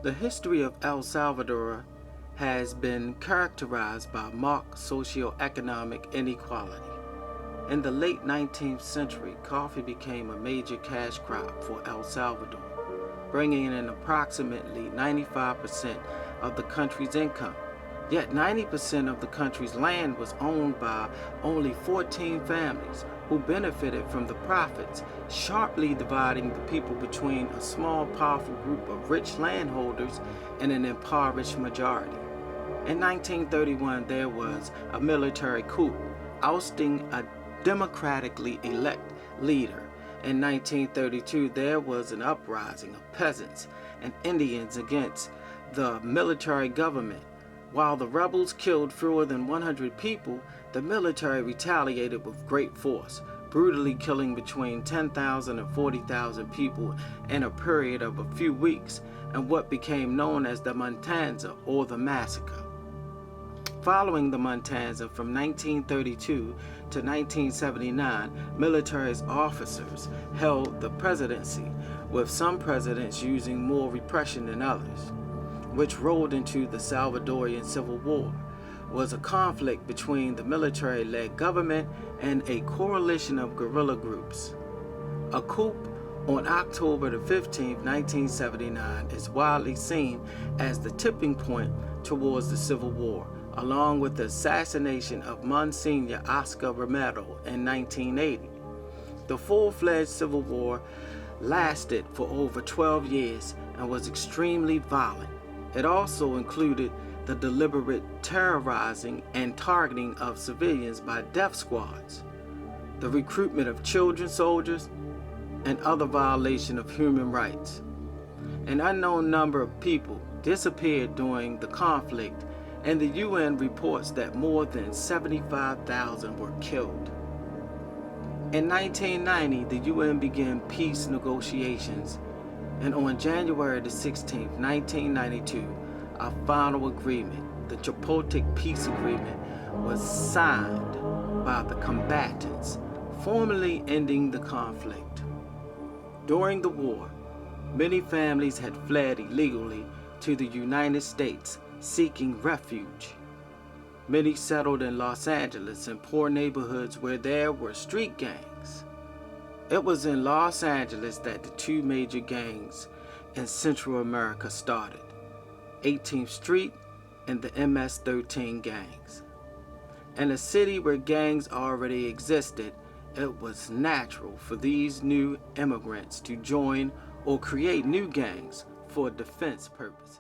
The history of El Salvador has been characterized by marked socioeconomic inequality. In the late 19th century, coffee became a major cash crop for El Salvador, bringing in approximately 95% of the country's income. Yet 90% of the country's land was owned by only 14 families who benefited from the profits, sharply dividing the people between a small, powerful group of rich landholders and an impoverished majority. In 1931, there was a military coup, ousting a democratically elected leader. In 1932, there was an uprising of peasants and Indians against the military government. While the rebels killed fewer than 100 people, the military retaliated with great force, brutally killing between 10,000 and 40,000 people in a period of a few weeks, and what became known as the Matanza, or the massacre. Following the Matanza from 1932 to 1979, military officers held the presidency, with some presidents using more repression than others, which rolled into the Salvadorian Civil War. Was a conflict between the military-led government and a coalition of guerrilla groups. A coup on October the 15th, 1979 is widely seen as the tipping point towards the Civil War, along with the assassination of Monsignor Oscar Romero in 1980. The full-fledged Civil War lasted for over 12 years and was extremely violent. It also included the deliberate terrorizing and targeting of civilians by death squads, the recruitment of children soldiers, and other violation of human rights. An unknown number of people disappeared during the conflict, and the UN reports that more than 75,000 were killed. In 1990, the UN began peace negotiations, and on January the 16th, 1992, a final agreement, the Chapultepec Peace Agreement, was signed by the combatants, formally ending the conflict. During the war, many families had fled illegally to the United States, seeking refuge. Many settled in Los Angeles and poor neighborhoods where there were street gangs. It was in Los Angeles that the two major gangs in Central America started: 18th Street and the MS-13 gangs. In a city where gangs already existed, it was natural for these new immigrants to join or create new gangs for defense purposes.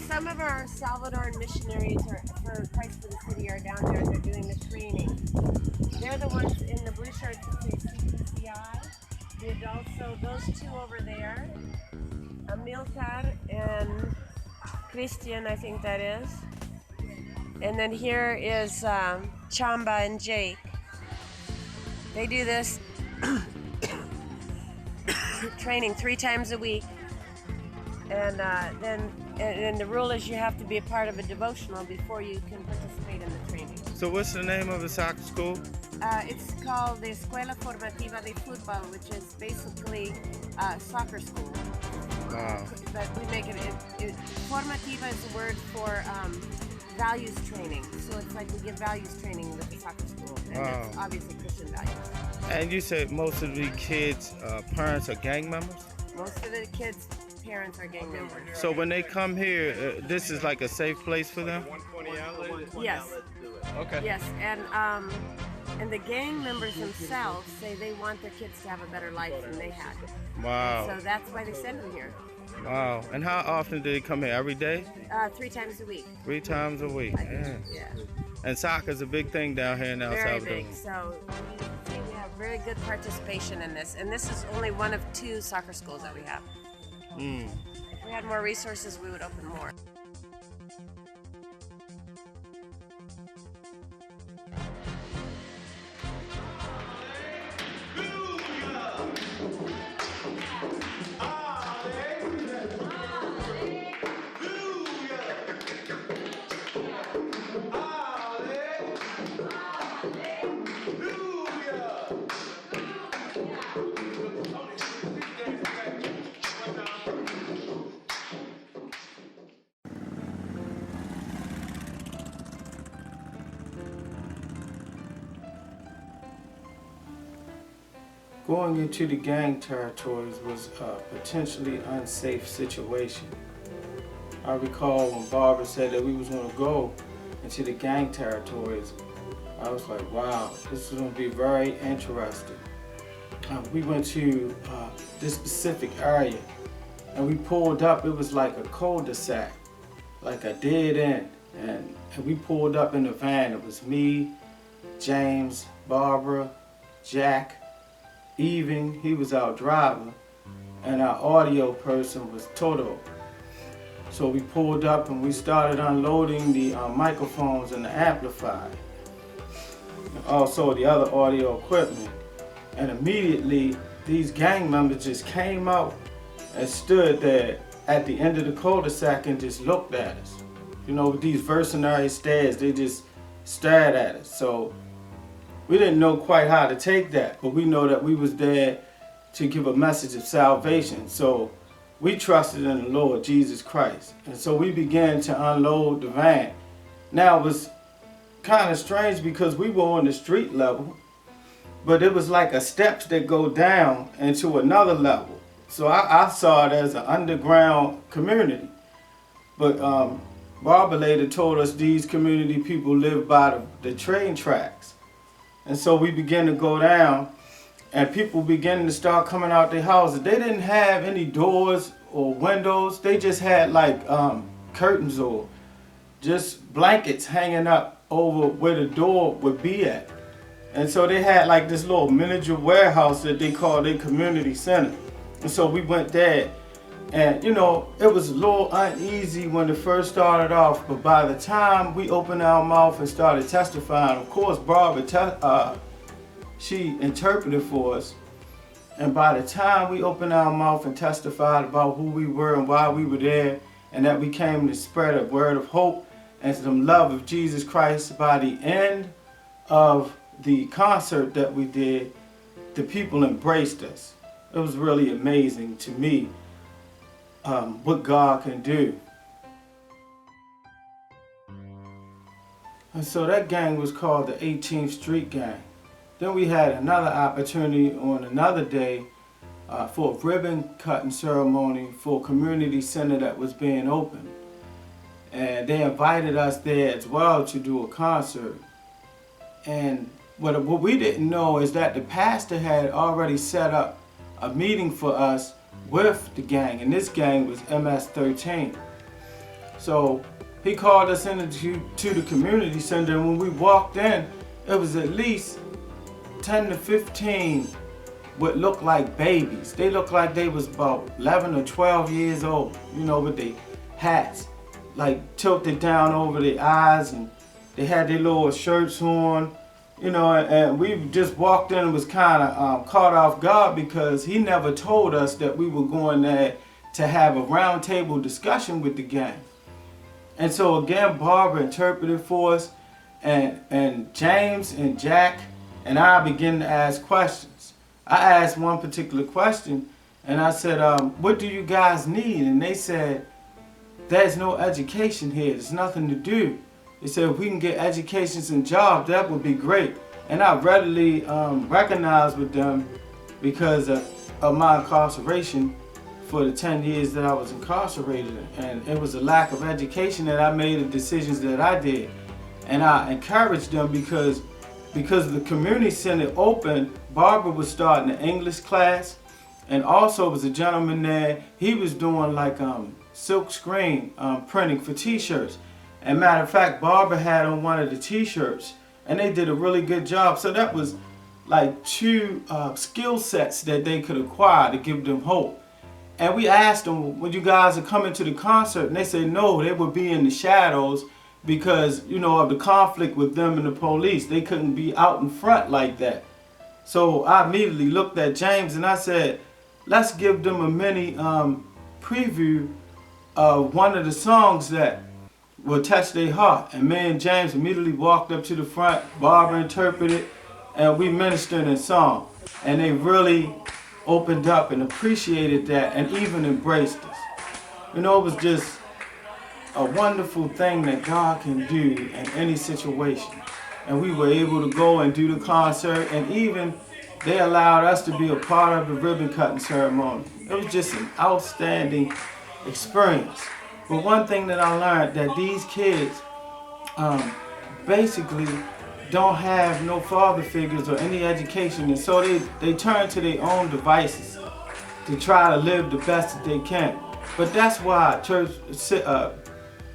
Some of our Salvadoran missionaries for Christ for the City are down there. They're doing the training. They're the ones in the blue shirts that say CPCI. The adults, so those two over there, Amilcar and Christian, I think that is. And then here is Chamba and Jake. They do this training 3 times a week, and then the rule is you have to be a part of a devotional before you can participate in the training. So what's the name of the soccer school? It's called the Escuela Formativa de Fútbol, which is basically soccer school. Wow. But we make it formativa is a word for values training. So it's like we give values training with the soccer school, and Wow. it's obviously Christian values. And you said most of the kids' parents are gang members? Most of the kids' parents are gang members. So when they come here, this is like a safe place for them? Yes. Okay. Yes, and the gang members themselves say they want their kids to have a better life than they had. Wow. So that's why they send them here. Wow. And how often do they come here? Every day? 3 times a week. 3 times a week. Yeah. Yeah. And soccer's a big thing down here in El Very Salvador. big. So we have very good participation in this. And this is only one of 2 soccer schools that we have. If we had more resources, we would open more. Going into the gang territories was a potentially unsafe situation. I recall when Barbara said that we was going to go into the gang territories, I was like, wow, this is going to be very interesting. We went to this specific area, and we pulled up. It was like a cul-de-sac, like a dead end, and we pulled up in a van. It was me, James, Barbara, Jack, Even, he was our driver, and our audio person was Toto. So we pulled up and we started unloading the microphones and the amplifier, and also the other audio equipment. And immediately these gang members just came out and stood there at the end of the cul-de-sac and just looked at us. You know, with these versionary stares, they just stared at us. So we didn't know quite how to take that, but we know that we was there to give a message of salvation. So we trusted in the Lord Jesus Christ. And so we began to unload the van. Now it was kind of strange because we were on the street level, but it was like a steps that go down into another level. So I saw it as an underground community. But Barbara later told us these community people live by the train tracks. And so we began to go down, and people began to start coming out their houses. They didn't have any doors or windows. They just had like curtains or just blankets hanging up over where the door would be at. And so they had like this little miniature warehouse that they called their community center. And so we went there, and you know, it was a little uneasy when it first started off, but by the time we opened our mouth and started testifying, of course Barbara, she interpreted for us, and by the time we opened our mouth and testified about who we were and why we were there, and that we came to spread a word of hope and some love of Jesus Christ, by the end of the concert that we did, the people embraced us. It was really amazing to me what God can do. And so that gang was called the 18th Street Gang. Then we had another opportunity on another day for a ribbon cutting ceremony for a community center that was being opened. And they invited us there as well to do a concert. And what we didn't know is that the pastor had already set up a meeting for us with the gang, and this gang was MS-13. So he called us into the community center, and when we walked in, it was at least 10 to 15 what looked like babies. They looked like they was about 11 or 12 years old, you know, with their hats like tilted down over their eyes, and they had their little shirts on, you know, and we just walked in and was kind of caught off guard because he never told us that we were going there to have a roundtable discussion with the gang. And so again, Barbara interpreted for us, and James and Jack and I began to ask questions. I asked one particular question, and I said, what do you guys need? And they said, there's no education here. There's nothing to do. They said, if we can get educations and jobs, that would be great. And I readily recognized with them because of my incarceration for the 10 years that I was incarcerated. And it was a lack of education that I made the decisions that I did. And I encouraged them because the community center opened, Barbara was starting an English class, and also was a gentleman there, he was doing like silk screen printing for t-shirts. And matter of fact, Barbara had on one of the t-shirts, and they did a really good job. So that was like two skill sets that they could acquire to give them hope. And we asked them, would you guys come to the concert? And they said no, they would be in the shadows because, you know, of the conflict with them and the police. They couldn't be out in front like that. So I immediately looked at James and I said, let's give them a mini preview of one of the songs that will touch their heart. And me and James immediately walked up to the front, Barbara interpreted, and we ministered in song. And they really opened up and appreciated that and even embraced us. You know, it was just a wonderful thing that God can do in any situation. And we were able to go and do the concert, and even they allowed us to be a part of the ribbon cutting ceremony. It was just an outstanding experience. But one thing that I learned, that these kids basically don't have no father figures or any education, and so they turn to their own devices to try to live the best that they can. But that's why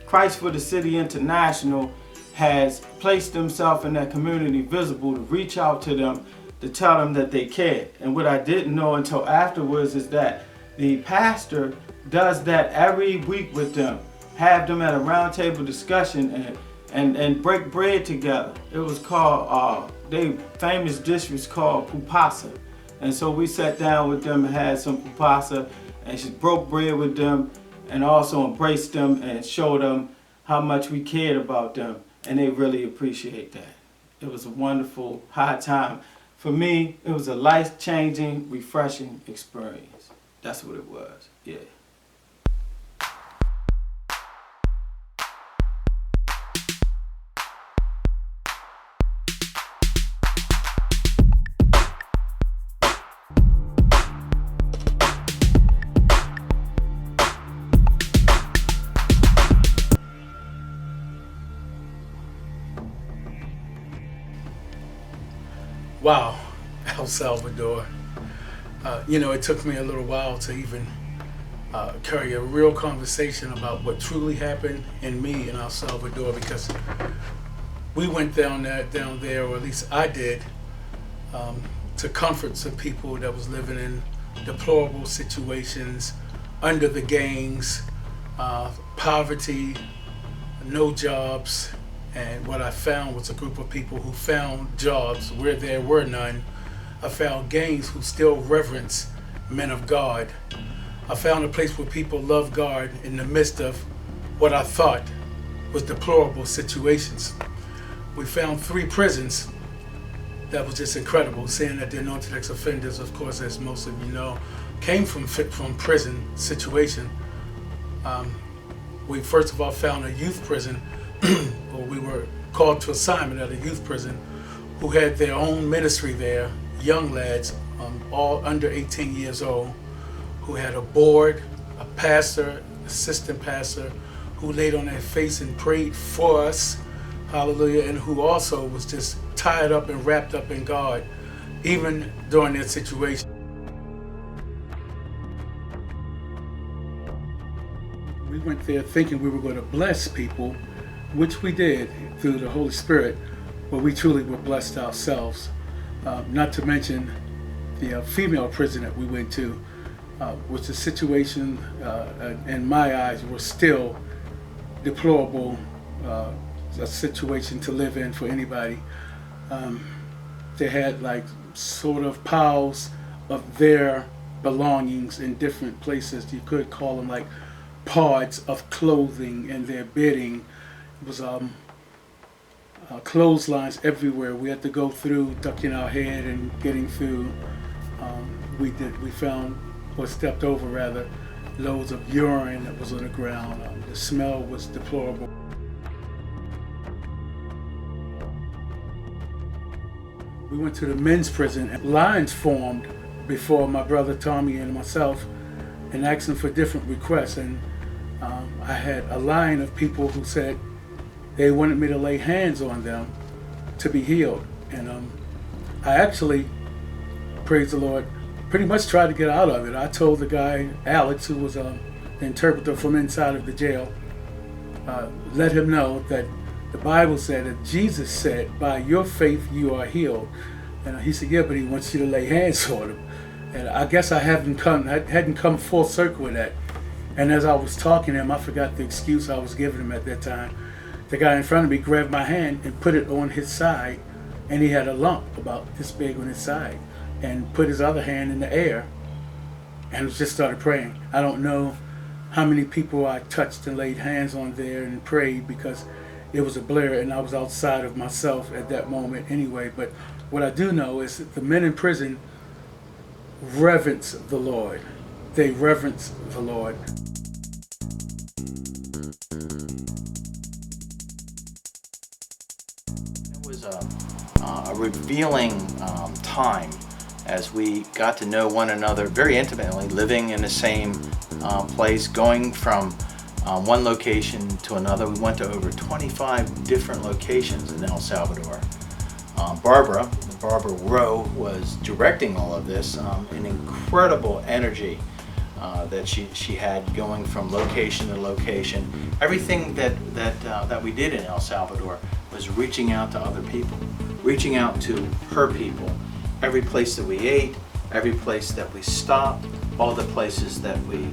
Christ for the City International has placed himself in that community visible to reach out to them, to tell them that they care. And what I didn't know until afterwards is that the pastor does that every week with them, have them at a roundtable discussion and break bread together. It was called, their famous dish was called pupasa. And so we sat down with them and had some pupasa, and she broke bread with them and also embraced them and showed them how much we cared about them. And they really appreciate that. It was a wonderful high time. For me, it was a life-changing, refreshing experience. That's what it was, yeah. Wow, El Salvador. You know, it took me a little while to even carry a real conversation about what truly happened in me in El Salvador, because we went down there, or at least I did, to comfort some people that was living in deplorable situations, under the gangs, poverty, no jobs. And what I found was a group of people who found jobs where there were none. I found gangs who still reverence men of God. I found a place where people love God in the midst of what I thought was deplorable situations. We found 3 prisons. That was just incredible, seeing that the Anointed ex-offenders, of course, as most of you know, came from prison situation. We first of all found a youth prison, or we were called to assignment at a youth prison, who had their own ministry there, young lads, all under 18 years old, who had a board, a pastor, assistant pastor, who laid on their face and prayed for us, hallelujah, and who also was just tied up and wrapped up in God, even during their situation. We went there thinking we were going to bless people, which we did through the Holy Spirit, but we truly were blessed ourselves. Not to mention the female prison that we went to, which the situation in my eyes was still deplorable, a situation to live in for anybody. They had like sort of piles of their belongings in different places. You could call them like parts of clothing and their bedding. It was clotheslines everywhere. We had to go through, ducking our head and getting through. We found, or stepped over rather, loads of urine that was on the ground. The smell was deplorable. We went to the men's prison, and lines formed before my brother Tommy and myself, and asked them for different requests. And I had a line of people who said they wanted me to lay hands on them to be healed. And I actually, praise the Lord, pretty much tried to get out of it. I told the guy, Alex, who was the interpreter from inside of the jail, let him know that the Bible said that Jesus said, by your faith you are healed. And he said, yeah, but he wants you to lay hands on him. And I guess I hadn't come full circle with that. And as I was talking to him, I forgot the excuse I was giving him at that time. The guy in front of me grabbed my hand and put it on his side, and he had a lump about this big on his side, and put his other hand in the air and just started praying. I don't know how many people I touched and laid hands on there and prayed, because it was a blur and I was outside of myself at that moment anyway. But what I do know is that the men in prison reverence the Lord. They reverence the Lord. It was a revealing time as we got to know one another very intimately, living in the same place, going from one location to another. We went to over 25 different locations in El Salvador. Barbara Rowe was directing all of this, an incredible energy that she had going from location to location. Everything that we did in El Salvador was reaching out to other people, reaching out to her people. Every place that we ate, every place that we stopped, all the places that we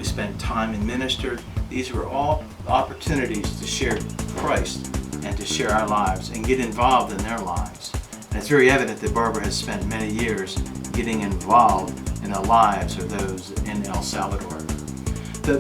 spent time and ministered, these were all opportunities to share Christ and to share our lives and get involved in their lives. And it's very evident that Barbara has spent many years getting involved in the lives of those in El Salvador.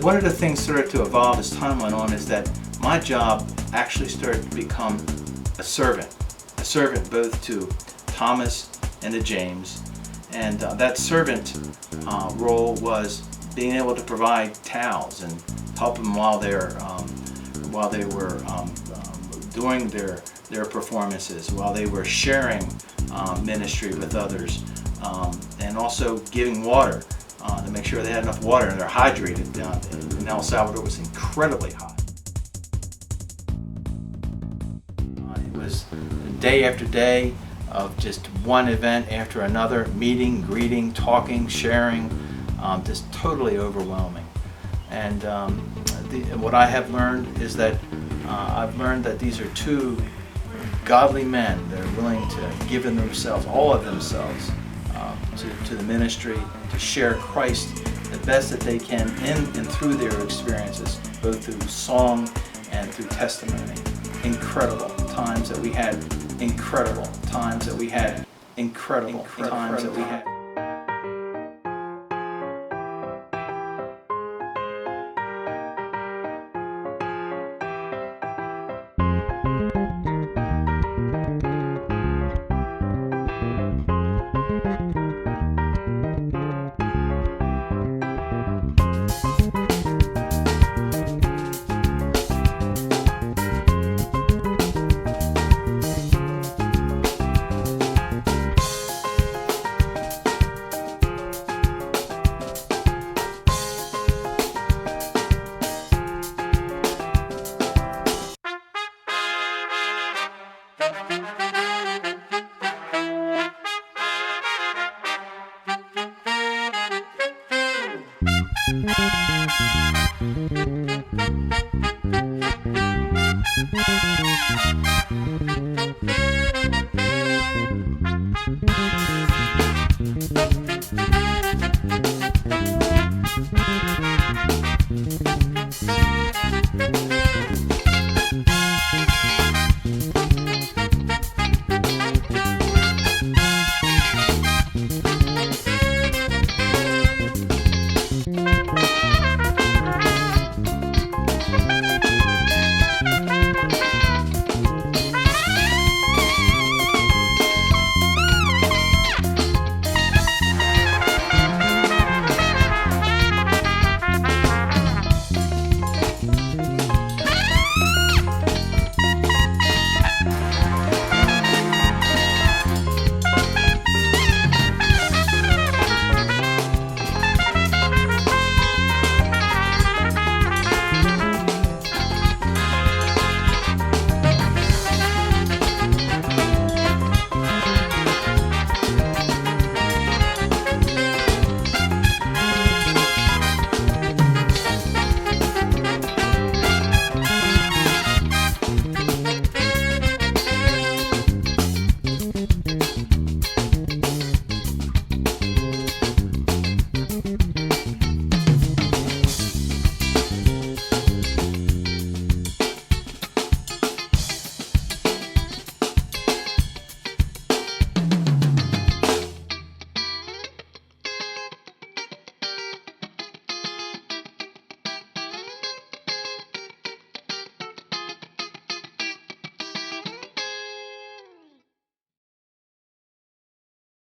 One of the things started to evolve as time went on is that my job actually started to become a servant both to Thomas and to James. And that servant role was being able to provide towels and help them while they were doing their performances, while they were sharing ministry with others, and also giving water to make sure they had enough water and they're hydrated. In El Salvador, it was incredibly hot. It was day after day of just one event after another, meeting, greeting, talking, sharing, just totally overwhelming. And what I have learned is that I've learned that these are two godly men that are willing to give in themselves, all of themselves, to the ministry, to share Christ the best that they can in and through their experiences, both through song and through testimony. Incredible times that we had, incredible times that we had, incredible times that we had.